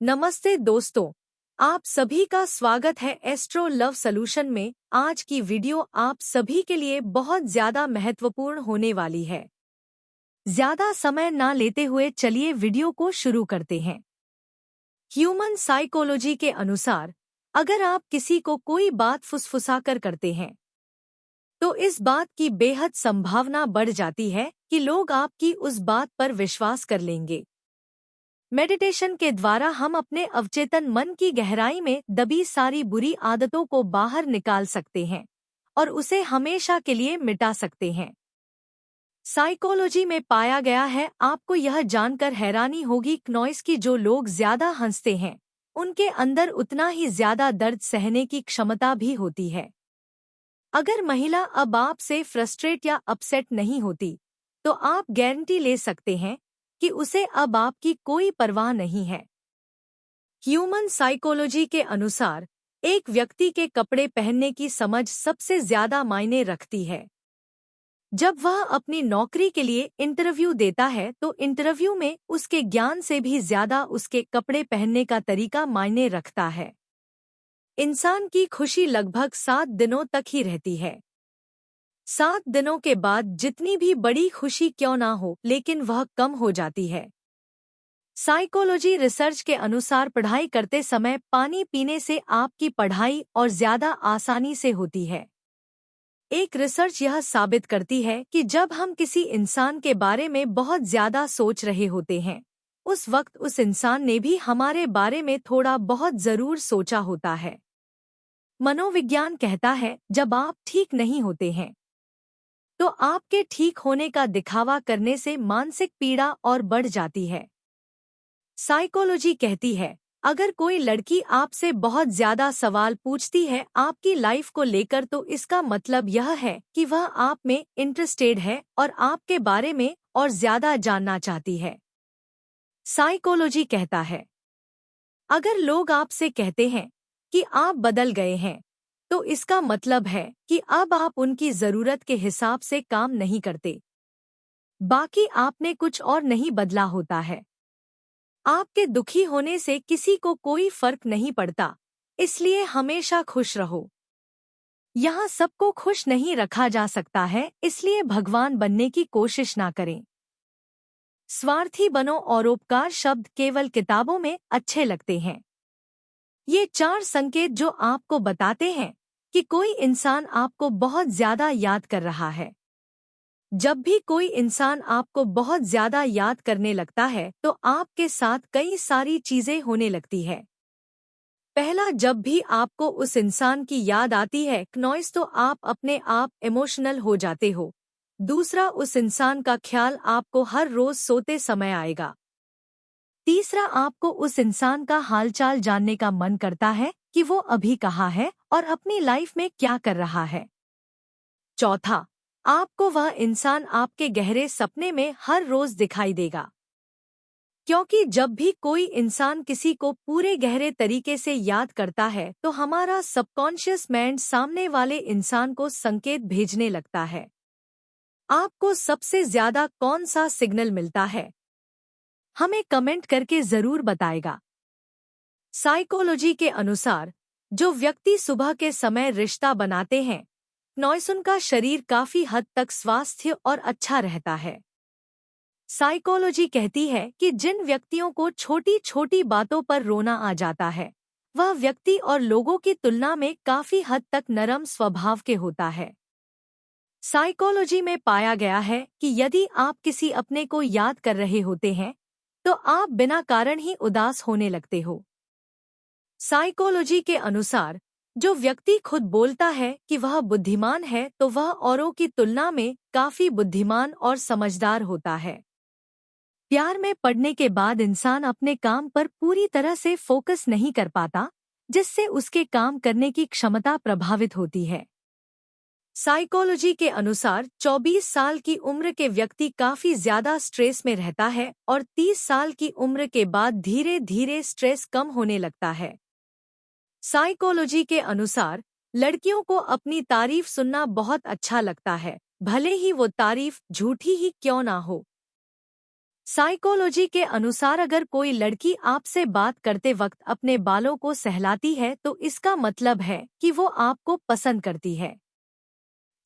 नमस्ते दोस्तों, आप सभी का स्वागत है एस्ट्रो लव सॉल्यूशन में। आज की वीडियो आप सभी के लिए बहुत ज्यादा महत्वपूर्ण होने वाली है। ज्यादा समय ना लेते हुए चलिए वीडियो को शुरू करते हैं। ह्यूमन साइकोलॉजी के अनुसार अगर आप किसी को कोई बात फुसफुसाकर करते हैं तो इस बात की बेहद संभावना बढ़ जाती है कि लोग आपकी उस बात पर विश्वास कर लेंगे। मेडिटेशन के द्वारा हम अपने अवचेतन मन की गहराई में दबी सारी बुरी आदतों को बाहर निकाल सकते हैं और उसे हमेशा के लिए मिटा सकते हैं। साइकोलॉजी में पाया गया है, आपको यह जानकर हैरानी होगी कि जो लोग ज्यादा हंसते हैं उनके अंदर उतना ही ज्यादा दर्द सहने की क्षमता भी होती है। अगर महिला अब आपसे फ्रस्ट्रेट या अपसेट नहीं होती तो आप गारंटी ले सकते हैं कि उसे अब आपकी कोई परवाह नहीं है। ह्यूमन साइकोलॉजी के अनुसार एक व्यक्ति के कपड़े पहनने की समझ सबसे ज्यादा मायने रखती है। जब वह अपनी नौकरी के लिए इंटरव्यू देता है तो इंटरव्यू में उसके ज्ञान से भी ज्यादा उसके कपड़े पहनने का तरीका मायने रखता है। इंसान की खुशी लगभग 7 दिनों तक ही रहती है। 7 दिनों के बाद जितनी भी बड़ी खुशी क्यों ना हो, लेकिन वह कम हो जाती है। साइकोलॉजी रिसर्च के अनुसार पढ़ाई करते समय पानी पीने से आपकी पढ़ाई और ज्यादा आसानी से होती है। एक रिसर्च यह साबित करती है कि जब हम किसी इंसान के बारे में बहुत ज्यादा सोच रहे होते हैं उस वक्त उस इंसान ने भी हमारे बारे में थोड़ा बहुत जरूर सोचा होता है। मनोविज्ञान कहता है, जब आप ठीक नहीं होते हैं तो आपके ठीक होने का दिखावा करने से मानसिक पीड़ा और बढ़ जाती है। साइकोलॉजी कहती है, अगर कोई लड़की आपसे बहुत ज्यादा सवाल पूछती है आपकी लाइफ को लेकर तो इसका मतलब यह है कि वह आप में इंटरेस्टेड है और आपके बारे में और ज्यादा जानना चाहती है। साइकोलॉजी कहता है, अगर लोग आपसे कहते हैं कि आप बदल गए हैं तो इसका मतलब है कि अब आप उनकी जरूरत के हिसाब से काम नहीं करते। बाकी आपने कुछ और नहीं बदला होता है। आपके दुखी होने से किसी को कोई फर्क नहीं पड़ता, इसलिए हमेशा खुश रहो। यहाँ सबको खुश नहीं रखा जा सकता है, इसलिए भगवान बनने की कोशिश ना करें। स्वार्थी बनो और उपकार शब्द केवल किताबों में अच्छे लगते हैं। ये 4 संकेत जो आपको बताते हैं कि कोई इंसान आपको बहुत ज्यादा याद कर रहा है। जब भी कोई इंसान आपको बहुत ज्यादा याद करने लगता है तो आपके साथ कई सारी चीजें होने लगती है। पहला, जब भी आपको उस इंसान की याद आती है तो आप अपने आप इमोशनल हो जाते हो। दूसरा, उस इंसान का ख्याल आपको हर रोज सोते समय आएगा। तीसरा, आपको उस इंसान का हालचाल जानने का मन करता है कि वो अभी कहाँ है और अपनी लाइफ में क्या कर रहा है। चौथा, आपको वह इंसान आपके गहरे सपने में हर रोज दिखाई देगा, क्योंकि जब भी कोई इंसान किसी को पूरे गहरे तरीके से याद करता है तो हमारा सबकॉन्शियस माइंड सामने वाले इंसान को संकेत भेजने लगता है। आपको सबसे ज्यादा कौन सा सिग्नल मिलता है, हमें कमेंट करके जरूर बताएगा। साइकोलॉजी के अनुसार जो व्यक्ति सुबह के समय रिश्ता बनाते हैं उनका शरीर काफी हद तक स्वास्थ्य और अच्छा रहता है। साइकोलॉजी कहती है कि जिन व्यक्तियों को छोटी छोटी बातों पर रोना आ जाता है वह व्यक्ति और लोगों की तुलना में काफी हद तक नरम स्वभाव के होता है। साइकोलॉजी में पाया गया है कि यदि आप किसी अपने को याद कर रहे होते हैं तो आप बिना कारण ही उदास होने लगते हो। साइकोलॉजी के अनुसार जो व्यक्ति खुद बोलता है कि वह बुद्धिमान है तो वह औरों की तुलना में काफी बुद्धिमान और समझदार होता है। प्यार में पड़ने के बाद इंसान अपने काम पर पूरी तरह से फोकस नहीं कर पाता, जिससे उसके काम करने की क्षमता प्रभावित होती है। साइकोलॉजी के अनुसार 24 साल की उम्र के व्यक्ति काफी ज्यादा स्ट्रेस में रहता है और 30 साल की उम्र के बाद धीरे धीरे स्ट्रेस कम होने लगता है। साइकोलॉजी के अनुसार लड़कियों को अपनी तारीफ सुनना बहुत अच्छा लगता है, भले ही वो तारीफ झूठी ही क्यों ना हो। साइकोलॉजी के अनुसार अगर कोई लड़की आपसे बात करते वक्त अपने बालों को सहलाती है तो इसका मतलब है कि वो आपको पसंद करती है।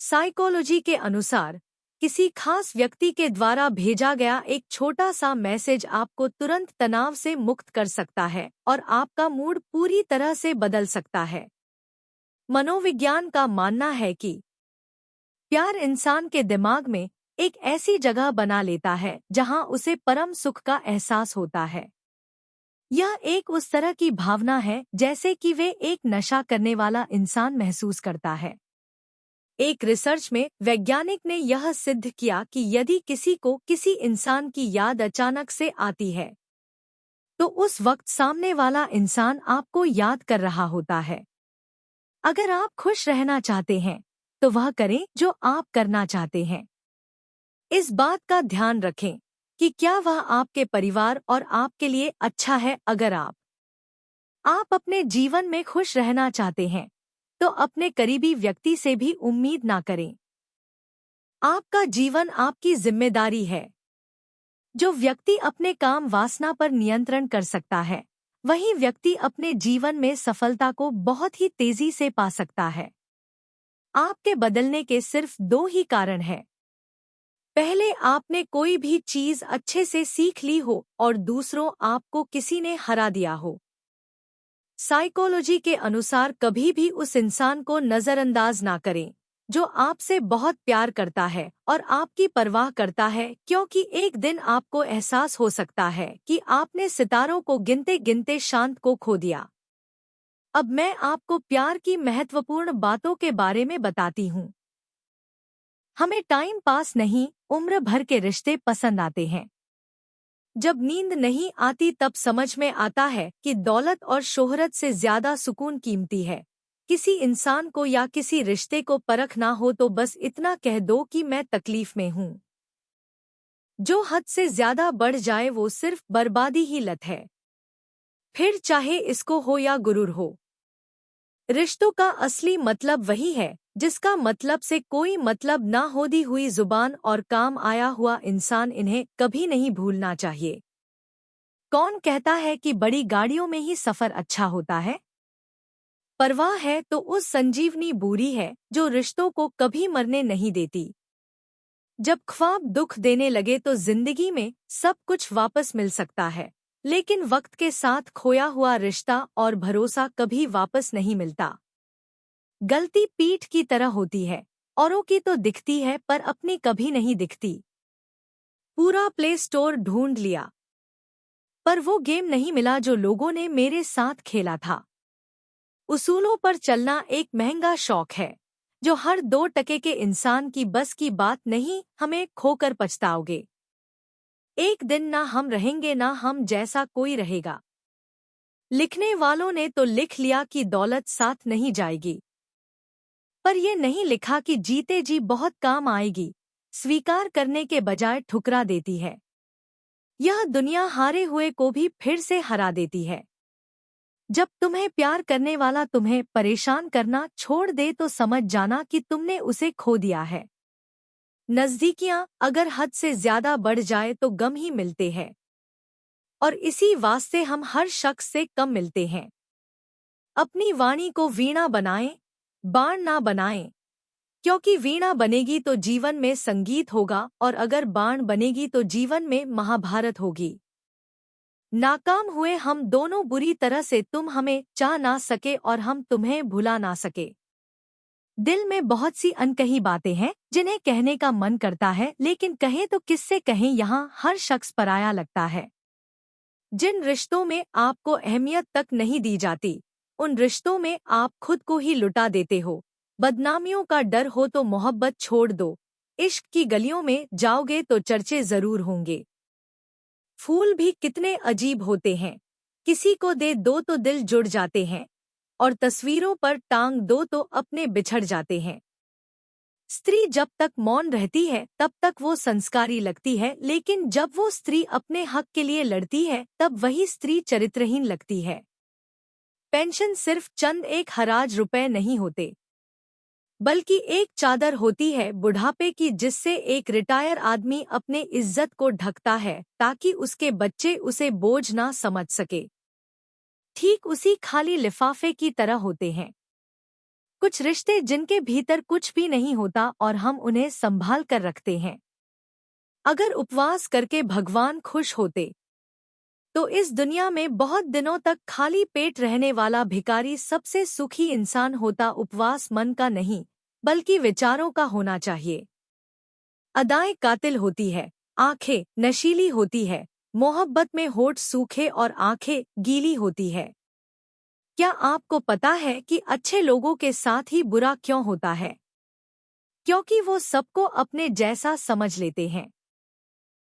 साइकोलॉजी के अनुसार किसी खास व्यक्ति के द्वारा भेजा गया एक छोटा सा मैसेज आपको तुरंत तनाव से मुक्त कर सकता है और आपका मूड पूरी तरह से बदल सकता है। मनोविज्ञान का मानना है कि प्यार इंसान के दिमाग में एक ऐसी जगह बना लेता है जहां उसे परम सुख का एहसास होता है। यह एक उस तरह की भावना है जैसे कि वे एक नशा करने वाला इंसान महसूस करता है। एक रिसर्च में वैज्ञानिक ने यह सिद्ध किया कि यदि किसी को किसी इंसान की याद अचानक से आती है तो उस वक्त सामने वाला इंसान आपको याद कर रहा होता है। अगर आप खुश रहना चाहते हैं तो वह करें जो आप करना चाहते हैं। इस बात का ध्यान रखें कि क्या वह आपके परिवार और आपके लिए अच्छा है। अगर आप अपने जीवन में खुश रहना चाहते हैं तो अपने करीबी व्यक्ति से भी उम्मीद ना करें। आपका जीवन आपकी जिम्मेदारी है। जो व्यक्ति अपने काम वासना पर नियंत्रण कर सकता है वही व्यक्ति अपने जीवन में सफलता को बहुत ही तेजी से पा सकता है। आपके बदलने के सिर्फ दो ही कारण हैं। पहले आपने कोई भी चीज अच्छे से सीख ली हो और दूसरों आपको किसी ने हरा दिया हो। साइकोलॉजी के अनुसार कभी भी उस इंसान को नजरअंदाज ना करें जो आपसे बहुत प्यार करता है और आपकी परवाह करता है, क्योंकि एक दिन आपको एहसास हो सकता है कि आपने सितारों को गिनते गिनते शांत को खो दिया। अब मैं आपको प्यार की महत्वपूर्ण बातों के बारे में बताती हूँ। हमें टाइम पास नहीं, उम्र भर के रिश्ते पसंद आते हैं। जब नींद नहीं आती तब समझ में आता है कि दौलत और शोहरत से ज्यादा सुकून कीमती है। किसी इंसान को या किसी रिश्ते को परख ना हो तो बस इतना कह दो कि मैं तकलीफ में हूँ। जो हद से ज्यादा बढ़ जाए वो सिर्फ बर्बादी ही लत है, फिर चाहे इसको हो या गुरूर हो। रिश्तों का असली मतलब वही है जिसका मतलब से कोई मतलब ना हो। दी हुई जुबान और काम आया हुआ इंसान, इन्हें कभी नहीं भूलना चाहिए। कौन कहता है कि बड़ी गाड़ियों में ही सफर अच्छा होता है? परवाह है तो उस संजीवनी बूरी है जो रिश्तों को कभी मरने नहीं देती। जब ख्वाब दुख देने लगे तो जिंदगी में सब कुछ वापस मिल सकता है, लेकिन वक्त के साथ खोया हुआ रिश्ता और भरोसा कभी वापस नहीं मिलता। गलती पीठ की तरह होती है, औरों की तो दिखती है पर अपनी कभी नहीं दिखती। पूरा प्ले स्टोर ढूंढ लिया पर वो गेम नहीं मिला जो लोगों ने मेरे साथ खेला था। उसूलों पर चलना एक महंगा शौक है जो हर 2 टके के इंसान की बस की बात नहीं। हमें खोकर पछताओगे। एक दिन ना हम रहेंगे ना हम जैसा कोई रहेगा। लिखने वालों ने तो लिख लिया कि दौलत साथ नहीं जाएगी, पर ये नहीं लिखा कि जीते जी बहुत काम आएगी। स्वीकार करने के बजाय ठुकरा देती है। यह दुनिया हारे हुए को भी फिर से हरा देती है। जब तुम्हें प्यार करने वाला तुम्हें परेशान करना छोड़ दे तो समझ जाना कि तुमने उसे खो दिया है। नजदीकियां अगर हद से ज्यादा बढ़ जाए तो गम ही मिलते हैं, और इसी वास्ते हम हर शख्स से कम मिलते हैं। अपनी वाणी को वीणा बनाएं, बाण ना बनाएं, क्योंकि वीणा बनेगी तो जीवन में संगीत होगा और अगर बाण बनेगी तो जीवन में महाभारत होगी। नाकाम हुए हम दोनों बुरी तरह से, तुम हमें चाह ना सके और हम तुम्हें भुला ना सके। दिल में बहुत सी अनकही बातें हैं जिन्हें कहने का मन करता है, लेकिन कहें तो किससे कहें। यहाँ हर शख्स पराया लगता है। जिन रिश्तों में आपको अहमियत तक नहीं दी जाती उन रिश्तों में आप खुद को ही लुटा देते हो। बदनामियों का डर हो तो मोहब्बत छोड़ दो। इश्क की गलियों में जाओगे तो चर्चे जरूर होंगे। फूल भी कितने अजीब होते हैं, किसी को दे दो तो दिल जुड़ जाते हैं और तस्वीरों पर टांग दो तो अपने बिछड़ जाते हैं। स्त्री जब तक मौन रहती है तब तक वो संस्कारी लगती है, लेकिन जब वो स्त्री अपने हक के लिए लड़ती है तब वही स्त्री चरित्रहीन लगती है। पेंशन सिर्फ चंद एक हराज रुपए नहीं होते। बल्कि एक चादर होती है बुढ़ापे की जिससे एक रिटायर आदमी अपने इज्जत को ढकता है ताकि उसके बच्चे उसे बोझ ना समझ सके। ठीक उसी खाली लिफाफे की तरह होते हैं कुछ रिश्ते जिनके भीतर कुछ भी नहीं होता और हम उन्हें संभाल कर रखते हैं। अगर उपवास करके भगवान खुश होते तो इस दुनिया में बहुत दिनों तक खाली पेट रहने वाला भिखारी सबसे सुखी इंसान होता। उपवास मन का नहीं बल्कि विचारों का होना चाहिए। अदाएं कातिल होती है, आंखें नशीली होती है, मोहब्बत में होठ सूखे और आंखें गीली होती है। क्या आपको पता है कि अच्छे लोगों के साथ ही बुरा क्यों होता है? क्योंकि वो सबको अपने जैसा समझ लेते हैं।